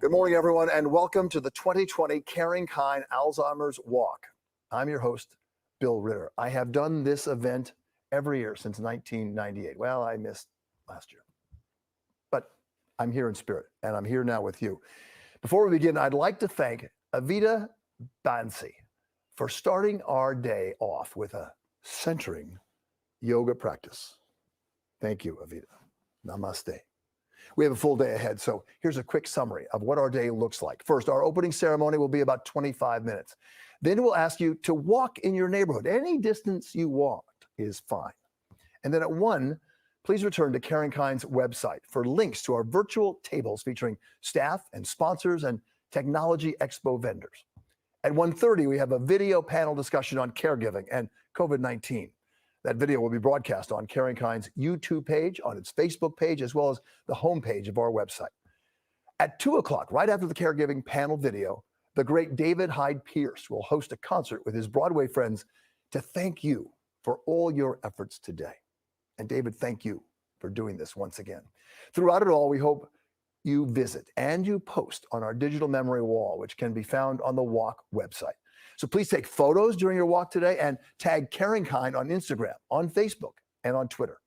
Good morning, everyone, and welcome to the 2020 CaringKind Alzheimer's Walk. I'm your host, Bill Ritter. I have done this event every year since 1998. Well, I missed last year, but I'm here in spirit, and I'm here now with you. Before we begin, I'd like to thank Avita Bansi for starting our day off with a centering yoga practice. Thank you, Avita. Namaste. We have a full day ahead, so here's a quick summary of what our day looks like. First, our opening ceremony will be about 25 minutes. Then we'll ask you to walk in your neighborhood. Any distance you want is fine. And then at 1, please return to CaringKind's website for links to our virtual tables featuring staff and sponsors and technology expo vendors. At 1:30, we have a video panel discussion on caregiving and COVID-19. That video will be broadcast on CaringKind's YouTube page, on its Facebook page, as well as the homepage of our website. At 2 o'clock, right after the caregiving panel video, the great David Hyde Pierce will host a concert with his Broadway friends to thank you for all your efforts today. And David, thank you for doing this once again. Throughout it all, we hope you visit and you post on our digital memory wall, which can be found on the Walk website. So please take photos during your walk today and tag CaringKind on Instagram, on Facebook, and on Twitter.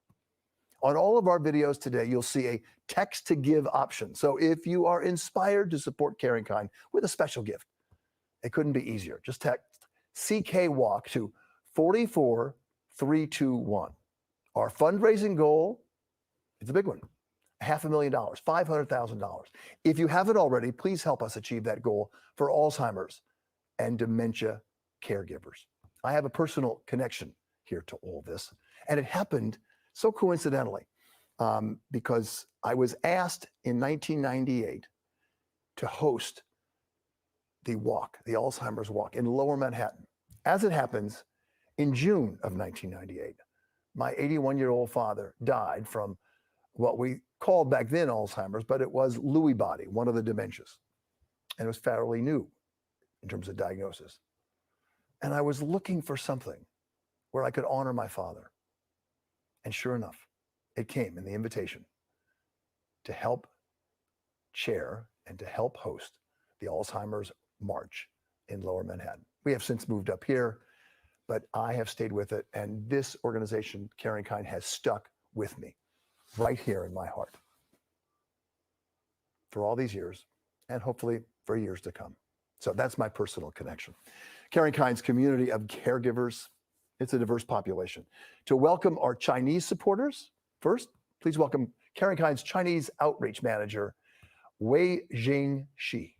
On all of our videos today, you'll see a text to give option. So if you are inspired to support CaringKind with a special gift, it couldn't be easier. Just text CK Walk to 44321. Our fundraising goal is a big one. $500,000, $500,000. If you haven't already, please help us achieve that goal for Alzheimer's and dementia caregivers. I have a personal connection here to all this, and it happened so coincidentally because I was asked in 1998 to host the walk, the Alzheimer's Walk in Lower Manhattan. As it happens, in June of 1998, my 81-year-old father died from what we called back then Alzheimer's, but it was Lewy body, one of the dementias, and it was fairly new in terms of diagnosis. And I was looking for something where I could honor my father. And sure enough, it came in the invitation to help chair and to help host the Alzheimer's March in Lower Manhattan. We have since moved up here, but I have stayed with it. And this organization, CaringKind, has stuck with me right here in my heart for all these years and hopefully for years to come. So that's my personal connection. CaringKind's community of caregivers, it's a diverse population. To welcome our Chinese supporters, first, please welcome CaringKind's Chinese Outreach Manager, Wei Jingxi.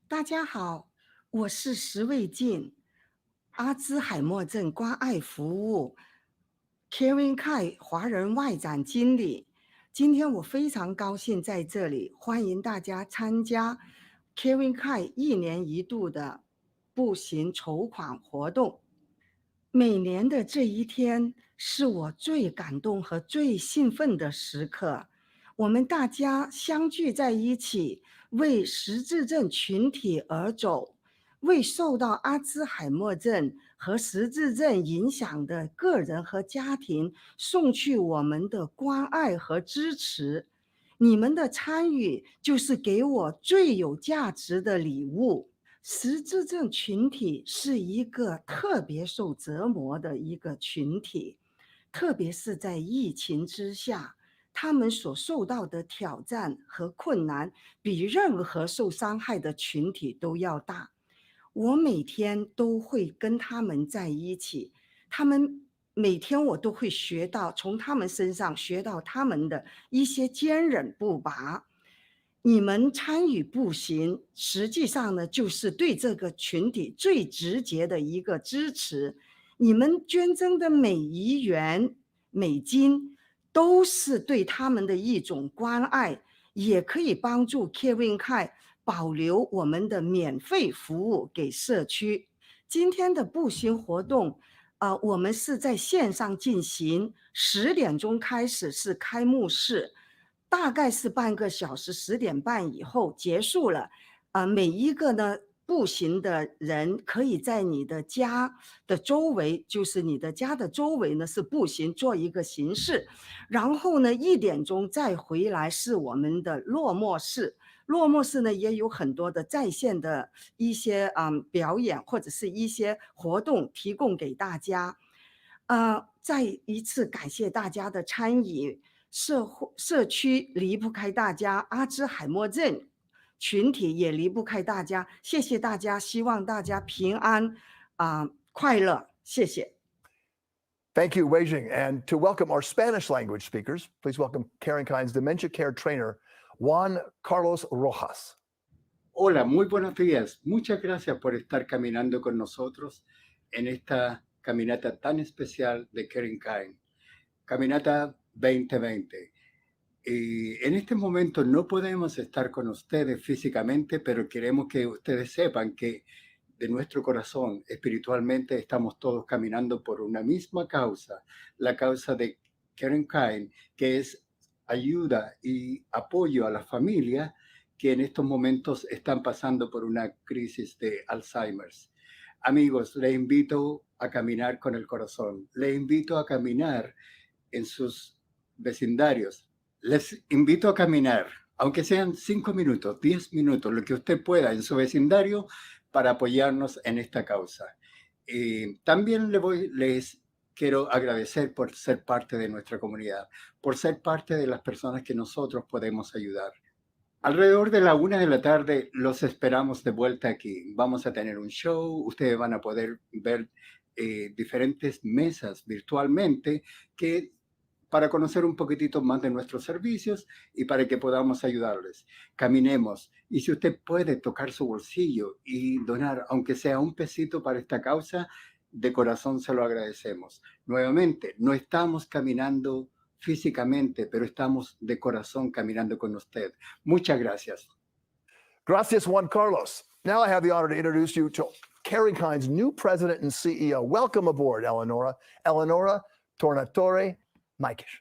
大家好，我是石卫进，阿兹海默症关爱服务 CaringKind 华人外展经理。今天我非常高兴在这里，欢迎大家参加 CaringKind 1年1度的步行筹款活动。每年的这一天是我最感动和最兴奋的时刻。我们大家相聚在一起，为失智症群体而走，为受到阿兹海默症和失智症影响的个人和家庭送去我们的关爱和支持。你们的参与就是给我最有价值的礼物。失智症群体是一个特别受折磨的一个群体，特别是在疫情之下，他们所受到的挑战和困难比任何受伤害的群体都要大。我每天都会跟他们在一起，每天我都会从他们身上学到他们的一些坚韧不拔。你们参与步行，实际上呢，就是对这个群体最直接的一个支持。你们捐赠的每一元美金，都是对他们的一种关爱，也可以帮助 CaringKind 保留我们的免费服务给社区。今天的步行活动，我们是在线上进行，10点钟开始是开幕式，大概是半个小时，10点半以后结束了。每一个呢步行的人可以在你的家的周围，就是你的家的周围呢是步行做一个形式，然后呢1点钟再回来是我们的落寞式。落寞式呢也有很多的在线的一些表演或者是一些活动提供给大家。再一次感谢大家的参与，社区离不开大家，阿兹海默症群体也离不开大家，谢谢大家，希望大家平安快乐，谢谢。Thank you, Weijing. And to welcome our Spanish language speakers, please welcome CaringKind's dementia care trainer, Juan Carlos Rojas. Hola, muy buenos días. Muchas gracias por estar caminando con nosotros en esta caminata tan especial de CaringKind, Caminata 2020. En este momento no podemos estar con ustedes físicamente, pero queremos que ustedes sepan que de nuestro corazón, espiritualmente, estamos todos caminando por una misma causa, la causa de CaringKind, que es ayuda y apoyo a las familias que en estos momentos están pasando por una crisis de Alzheimer. Amigos, les invito a caminar con el corazón, les invito a caminar en sus vecindarios, les invito a caminar, aunque sean 5 minutos, 10 minutos, lo que usted pueda en su vecindario para apoyarnos en esta causa. También les quiero agradecer por ser parte de nuestra comunidad, por ser parte de las personas que nosotros podemos ayudar. Alrededor de la 1 de la tarde los esperamos de vuelta aquí. Vamos a tener un show, ustedes van a poder ver diferentes mesas virtualmente para conocer un poquitito más de nuestros servicios y para que podamos ayudarles. Caminemos, y si usted puede tocar su bolsillo y donar, aunque sea un pesito para esta causa, de corazón se lo agradecemos. Nuevamente, no estamos caminando físicamente, pero estamos de corazón caminando con usted. Muchas gracias. Gracias, Juan Carlos. Now I have the honor to introduce you to CaringKind's new president and CEO. Welcome aboard, Eleonora. Eleonora Tornatore Maikish.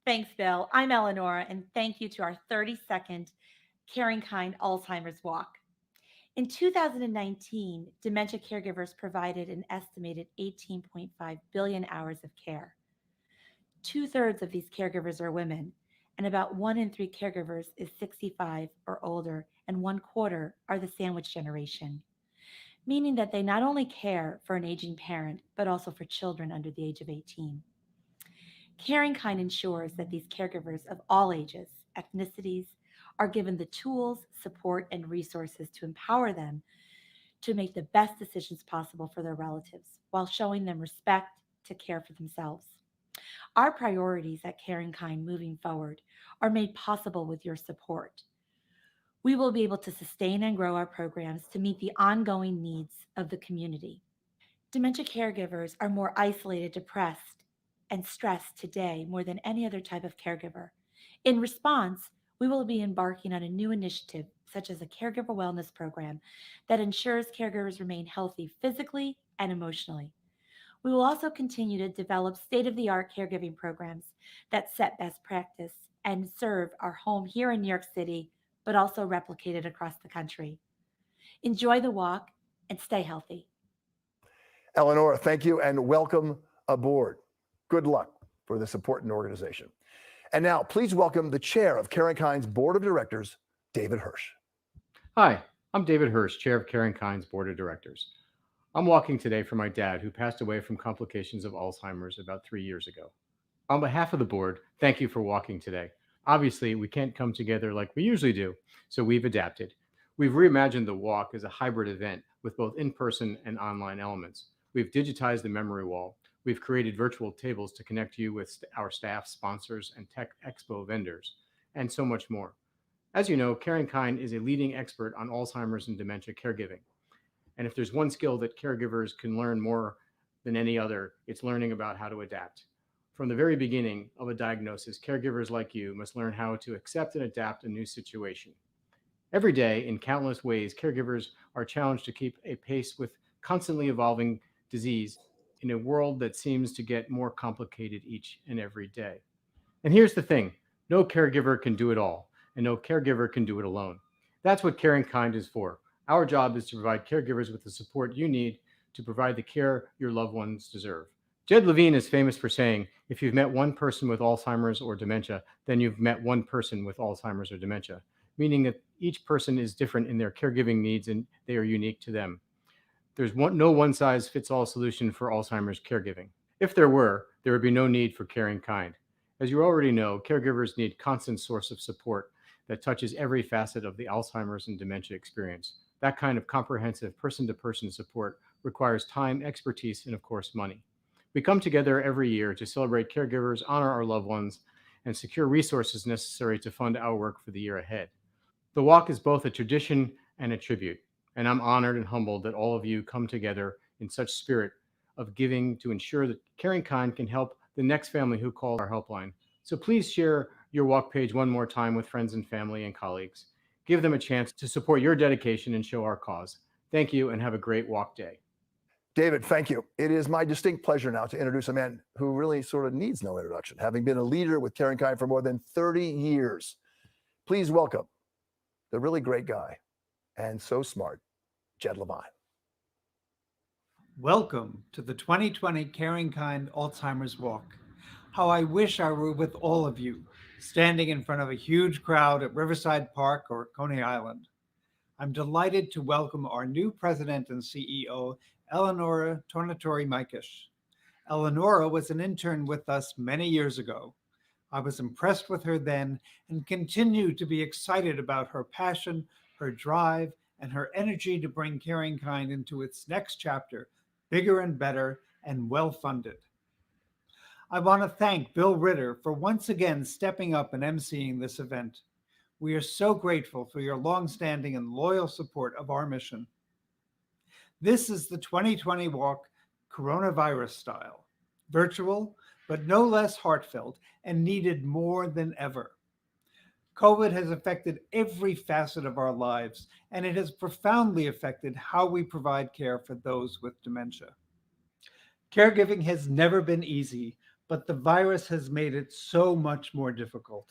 Thanks, Bill. I'm Eleonora, and thank you to our 32nd CaringKind Alzheimer's Walk. In 2019, dementia caregivers provided an estimated 18.5 billion hours of care. 2/3 of these caregivers are women, and about 1 in 3 caregivers is 65 or older, and 1/4 are the sandwich generation, meaning that they not only care for an aging parent, but also for children under the age of 18. CaringKind ensures that these caregivers of all ages, ethnicities, are given the tools, support, and resources to empower them to make the best decisions possible for their relatives, while showing them respect to care for themselves. Our priorities at CaringKind moving forward are made possible with your support. We will be able to sustain and grow our programs to meet the ongoing needs of the community. Dementia caregivers are more isolated, depressed, and stressed today more than any other type of caregiver. In response, we will be embarking on a new initiative, such as a caregiver wellness program that ensures caregivers remain healthy physically and emotionally. We will also continue to develop state-of-the-art caregiving programs that set best practice and serve our home here in New York City, but also replicated across the country. Enjoy the walk and stay healthy. Eleonora, thank you and welcome aboard. Good luck for this important organization. And now, please welcome the chair of CaringKind's Board of Directors, David Hirsch. Hi, I'm David Hirsch, chair of CaringKind's Board of Directors. I'm walking today for my dad, who passed away from complications of Alzheimer's about 3 years ago. On behalf of the board, thank you for walking today. Obviously, we can't come together like we usually do, so we've adapted. We've reimagined the walk as a hybrid event with both in-person and online elements. We've digitized the memory wall. We've created virtual tables to connect you with our staff, sponsors, and tech expo vendors, and so much more. As you know, CaringKind is a leading expert on Alzheimer's and dementia caregiving. And if there's one skill that caregivers can learn more than any other, it's learning about how to adapt. From the very beginning of a diagnosis, caregivers like you must learn how to accept and adapt a new situation. Every day, in countless ways, caregivers are challenged to keep a pace with constantly evolving disease in a world that seems to get more complicated each and every day. And here's the thing, no caregiver can do it all, and no caregiver can do it alone. That's what CaringKind is for. Our job is to provide caregivers with the support you need to provide the care your loved ones deserve. Jed Levine is famous for saying, if you've met one person with Alzheimer's or dementia, then you've met one person with Alzheimer's or dementia, meaning that each person is different in their caregiving needs and they are unique to them. There's no one-size-fits-all solution for Alzheimer's caregiving. If there were, there would be no need for CaringKind. As you already know, caregivers need constant source of support that touches every facet of the Alzheimer's and dementia experience. That kind of comprehensive person-to-person support requires time, expertise, and of course, money. We come together every year to celebrate caregivers, honor our loved ones, and secure resources necessary to fund our work for the year ahead. The walk is both a tradition and a tribute, and I'm honored and humbled that all of you come together in such spirit of giving to ensure that CaringKind can help the next family who calls our helpline. So please share your walk page one more time with friends and family and colleagues. Give them a chance to support your dedication and show our cause. Thank you and have a great walk day. David, thank you. It is my distinct pleasure now to introduce a man who really sort of needs no introduction, having been a leader with CaringKind for more than 30 years. Please welcome the really great guy and so smart, Jed Levine. Welcome to the 2020 CaringKind Alzheimer's Walk. How I wish I were with all of you, standing in front of a huge crowd at Riverside Park or Coney Island. I'm delighted to welcome our new president and CEO, Eleonora Tornatori-Mikish. Eleonora was an intern with us many years ago. I was impressed with her then and continue to be excited about her passion, her drive, and her energy to bring CaringKind into its next chapter, bigger and better and well-funded. I want to thank Bill Ritter for once again stepping up and emceeing this event. We are so grateful for your longstanding and loyal support of our mission. This is the 2020 walk coronavirus style, virtual, but no less heartfelt and needed more than ever. COVID has affected every facet of our lives, and it has profoundly affected how we provide care for those with dementia. Caregiving has never been easy, but the virus has made it so much more difficult.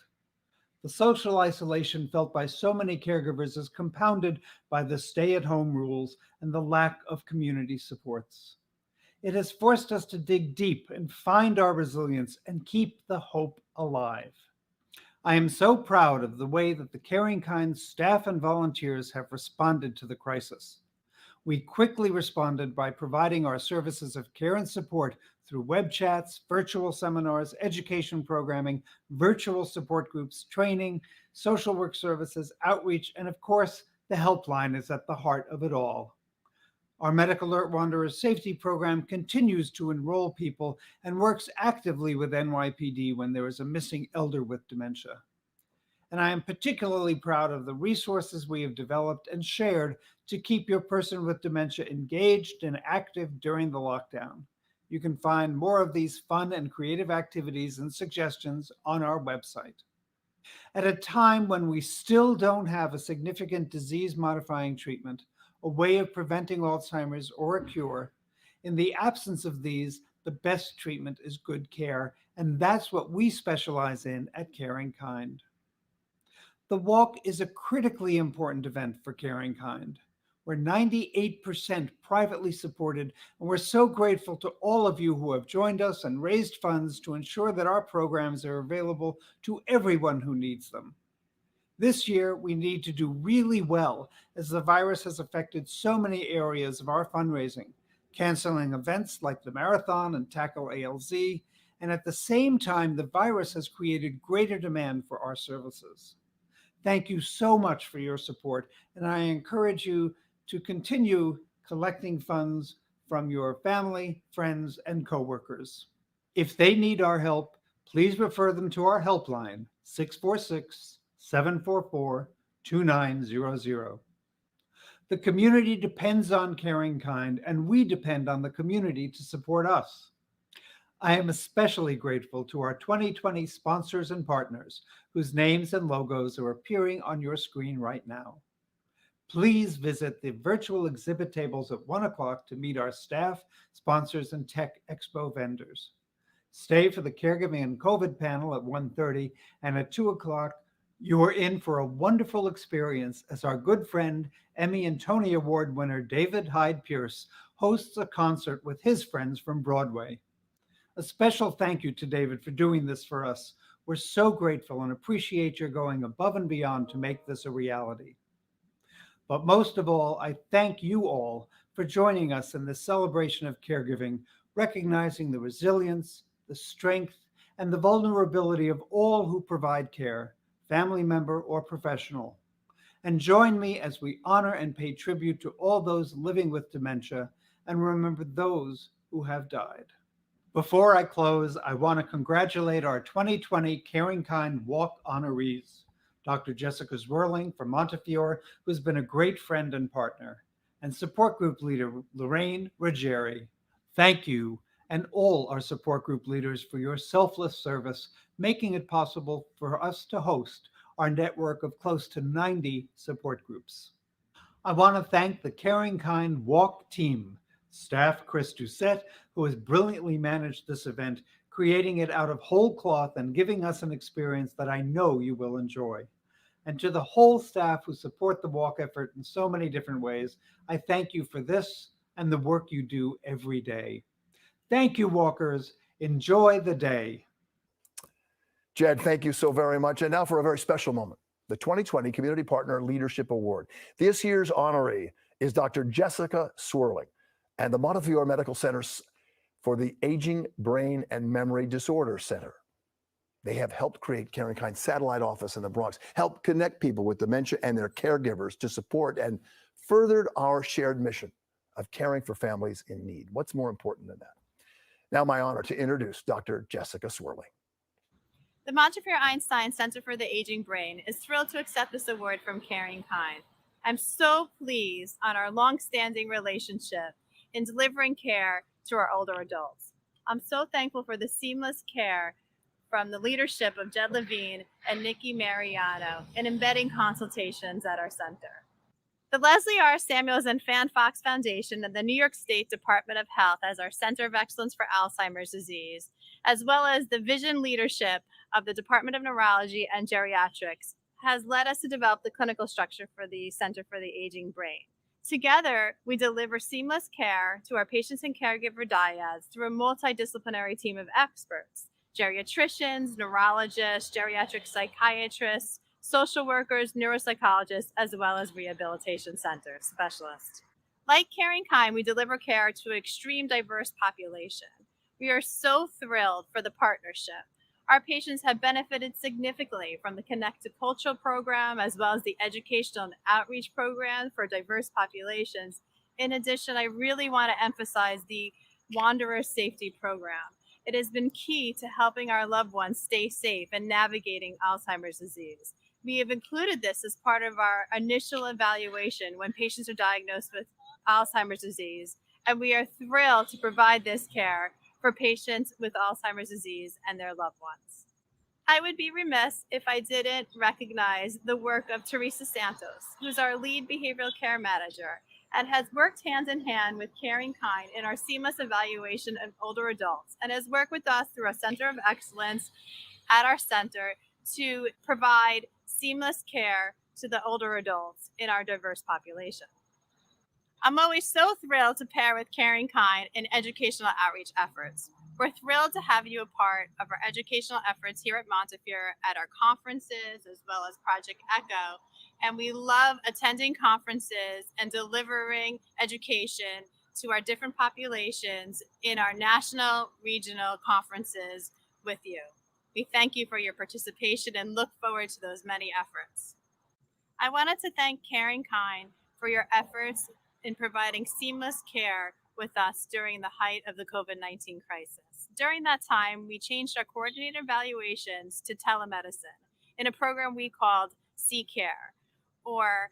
The social isolation felt by so many caregivers is compounded by the stay-at-home rules and the lack of community supports. It has forced us to dig deep and find our resilience and keep the hope alive. I am so proud of the way that the CaringKind staff and volunteers have responded to the crisis. We quickly responded by providing our services of care and support through web chats, virtual seminars, education programming, virtual support groups, training, social work services, outreach, and of course, the helpline is at the heart of it all. Our Medical Alert Wanderers Safety Program continues to enroll people and works actively with NYPD when there is a missing elder with dementia. And I am particularly proud of the resources we have developed and shared to keep your person with dementia engaged and active during the lockdown. You can find more of these fun and creative activities and suggestions on our website. At a time when we still don't have a significant disease-modifying treatment, a way of preventing Alzheimer's or a cure, in the absence of these, the best treatment is good care, and that's what we specialize in at CaringKind. The walk is a critically important event for CaringKind. We're 98% privately supported, and we're so grateful to all of you who have joined us and raised funds to ensure that our programs are available to everyone who needs them. This year, we need to do really well as the virus has affected so many areas of our fundraising, canceling events like the marathon and Tackle ALZ, and at the same time, the virus has created greater demand for our services. Thank you so much for your support, and I encourage you to continue collecting funds from your family, friends, and coworkers. If they need our help, please refer them to our helpline, 646-744-2900. The community depends on CaringKind, and we depend on the community to support us. I am especially grateful to our 2020 sponsors and partners, whose names and logos are appearing on your screen right now. Please visit the virtual exhibit tables at 1 o'clock to meet our staff, sponsors, and Tech Expo vendors. Stay for the Caregiving and COVID panel at 1:30, and at 2 o'clock, You are in for a wonderful experience as our good friend, Emmy and Tony Award winner David Hyde Pierce hosts a concert with his friends from Broadway. A special thank you to David for doing this for us. We're so grateful and appreciate your going above and beyond to make this a reality. But most of all, I thank you all for joining us in this celebration of caregiving, recognizing the resilience, the strength, and the vulnerability of all who provide care, family member or professional. And join me as we honor and pay tribute to all those living with dementia and remember those who have died. Before I close, I want to congratulate our 2020 CaringKind Walk honorees, Dr. Jessica Zwerling from Montefiore, who's been a great friend and partner, and support group leader Lorraine Ruggeri. Thank you, and all our support group leaders for your selfless service, making it possible for us to host our network of close to 90 support groups. I want to thank the CaringKind Walk team, staff Chris Doucette, who has brilliantly managed this event, creating it out of whole cloth and giving us an experience that I know you will enjoy. And to the whole staff who support the walk effort in so many different ways, I thank you for this and the work you do every day. Thank you, walkers. Enjoy the day. Jed, thank you so very much. And now for a very special moment, the 2020 Community Partner Leadership Award. This year's honoree is Dr. Jessica Zwerling and the Montefiore Medical Center for the Aging Brain and Memory Disorder Center. They have helped create CaringKind's satellite office in the Bronx, helped connect people with dementia and their caregivers to support and furthered our shared mission of caring for families in need. What's more important than that? Now my honor to introduce Dr. Jessica Zwerling. The Montefiore Einstein Center for the Aging Brain is thrilled to accept this award from CaringKind. I'm so pleased on our long-standing relationship in delivering care to our older adults. I'm so thankful for the seamless care from the leadership of Jed Levine and Nikki Mariano in embedding consultations at our center. The Leslie R. Samuels and Fan Fox Foundation and the New York State Department of Health as our Center of Excellence for Alzheimer's Disease, as well as the vision leadership of the Department of Neurology and Geriatrics, has led us to develop the clinical structure for the Center for the Aging Brain. Together, we deliver seamless care to our patients and caregiver dyads through a multidisciplinary team of experts, geriatricians, neurologists, geriatric psychiatrists, social workers, neuropsychologists, as well as rehabilitation center specialists. Like CaringKind, we deliver care to an extreme diverse population. We are so thrilled for the partnership. Our patients have benefited significantly from the Connect to Culture program, as well as the educational and outreach program for diverse populations. In addition, I really want to emphasize the Wanderer Safety Program. It has been key to helping our loved ones stay safe and navigating Alzheimer's disease. We have included this as part of our initial evaluation when patients are diagnosed with Alzheimer's disease, and we are thrilled to provide this care for patients with Alzheimer's disease and their loved ones. I would be remiss if I didn't recognize the work of Teresa Santos, who's our lead behavioral care manager and has worked hand in hand with CaringKind in our seamless evaluation of older adults and has worked with us through a Center of Excellence at our center to provide seamless care to the older adults in our diverse population. I'm always so thrilled to pair with CaringKind in educational outreach efforts. We're thrilled to have you a part of our educational efforts here at Montefiore at our conferences as well as Project Echo. And we love attending conferences and delivering education to our different populations in our national, regional conferences with you. We thank you for your participation and look forward to those many efforts. I wanted to thank CaringKind for your efforts in providing seamless care with us during the height of the COVID-19 crisis. During that time, we changed our coordinated evaluations to telemedicine in a program we called C-Care, or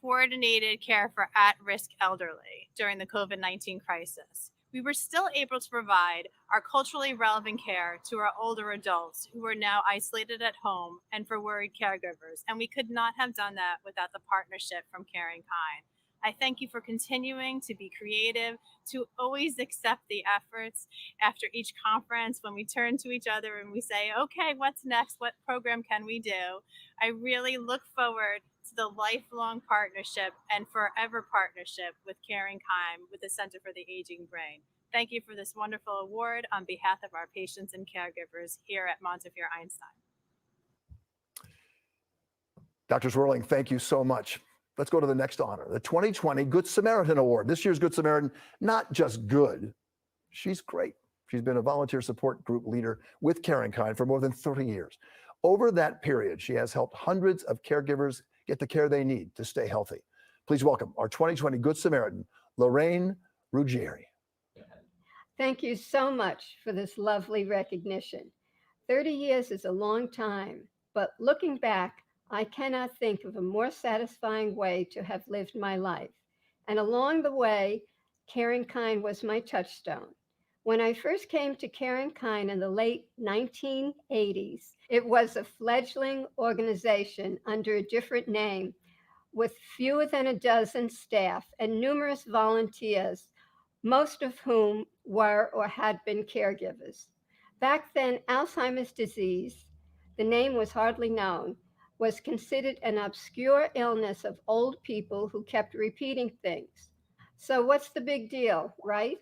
Coordinated Care for At-Risk Elderly during the COVID-19 crisis. We were still able to provide our culturally relevant care to our older adults who were now isolated at home and for worried caregivers, and we could not have done that without the partnership from CaringKind. I thank you for continuing to be creative, to always accept the efforts after each conference when we turn to each other and we say, okay, what's next? What program can we do? I really look forward to the lifelong partnership and forever partnership with CaringKind with the Center for the Aging Brain. Thank you for this wonderful award on behalf of our patients and caregivers here at Montefiore Einstein. Dr. Zwerling, thank you so much. Let's go to the next honor, the 2020 Good Samaritan Award. This year's Good Samaritan, not just good, she's great. She's been a volunteer support group leader with CaringKind for more than 30 years. Over that period, she has helped hundreds of caregivers get the care they need to stay healthy. Please welcome our 2020 Good Samaritan, Lorraine Ruggeri. Thank you so much for this lovely recognition. 30 years is a long time, but looking back, I cannot think of a more satisfying way to have lived my life. And along the way, CaringKind was my touchstone. When I first came to CaringKind in the late 1980s, it was a fledgling organization under a different name with fewer than a dozen staff and numerous volunteers, most of whom were or had been caregivers. Back then, Alzheimer's disease, the name was hardly known, was considered an obscure illness of old people who kept repeating things. So what's the big deal, right?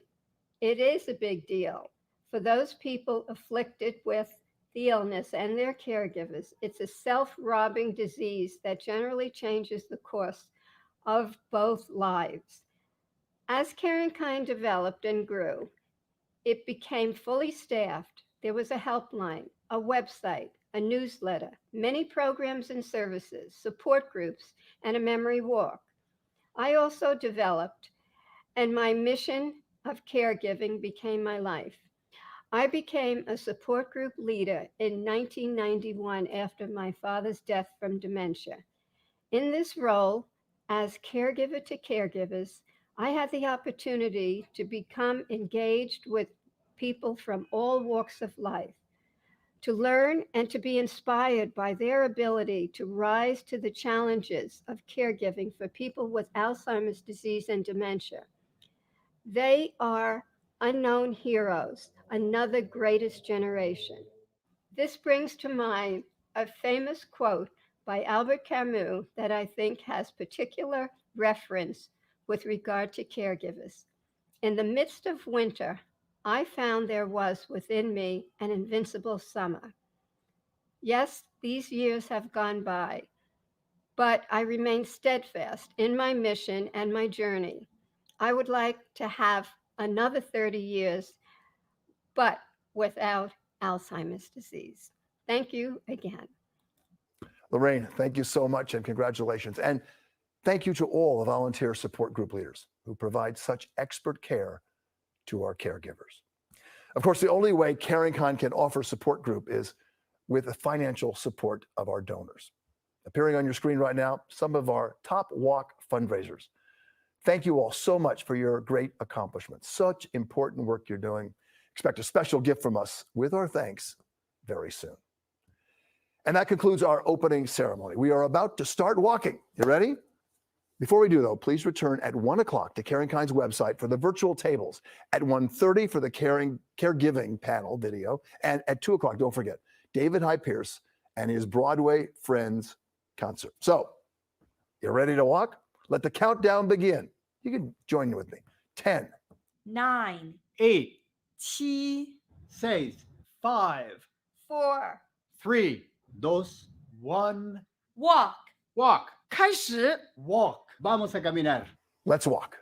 It is a big deal. For those people afflicted with the illness and their caregivers, it's a self-robbing disease that generally changes the course of both lives. As CaringKind developed and grew, it became fully staffed. There was a helpline, a website, a newsletter, many programs and services, support groups, and a memory walk. I also developed, and my mission of caregiving became my life. I became a support group leader in 1991 after my father's death from dementia. In this role, as caregiver to caregivers, I had the opportunity to become engaged with people from all walks of life, to learn and to be inspired by their ability to rise to the challenges of caregiving for people with Alzheimer's disease and dementia. They are unknown heroes, another greatest generation. This brings to mind a famous quote by Albert Camus that I think has particular reference with regard to caregivers. In the midst of winter, I found there was within me an invincible summer. Yes, these years have gone by, but I remain steadfast in my mission and my journey. I would like to have another 30 years, but without Alzheimer's disease. Thank you again. Lorraine, thank you so much and congratulations. And thank you to all the volunteer support group leaders who provide such expert care to our caregivers. Of course, the only way CaringKind can offer support group is with the financial support of our donors. Appearing on your screen right now, some of our top walk fundraisers. Thank you all so much for your great accomplishments. Such important work you're doing. Expect a special gift from us with our thanks very soon. And that concludes our opening ceremony. We are about to start walking. You ready? Before we do, though, please return at 1 o'clock to CaringKind's website for the virtual tables, at 1:30 for the caregiving panel video, and at 2 o'clock, don't forget, David Hyde Pierce and his Broadway Friends concert. So, you ready to walk? Let the countdown begin. You can join with me. 10, 9, 8, 7, 6, 5, 4, 3, 2, 1, walk. walk. 开始。 walk. vamos a caminar. let's walk.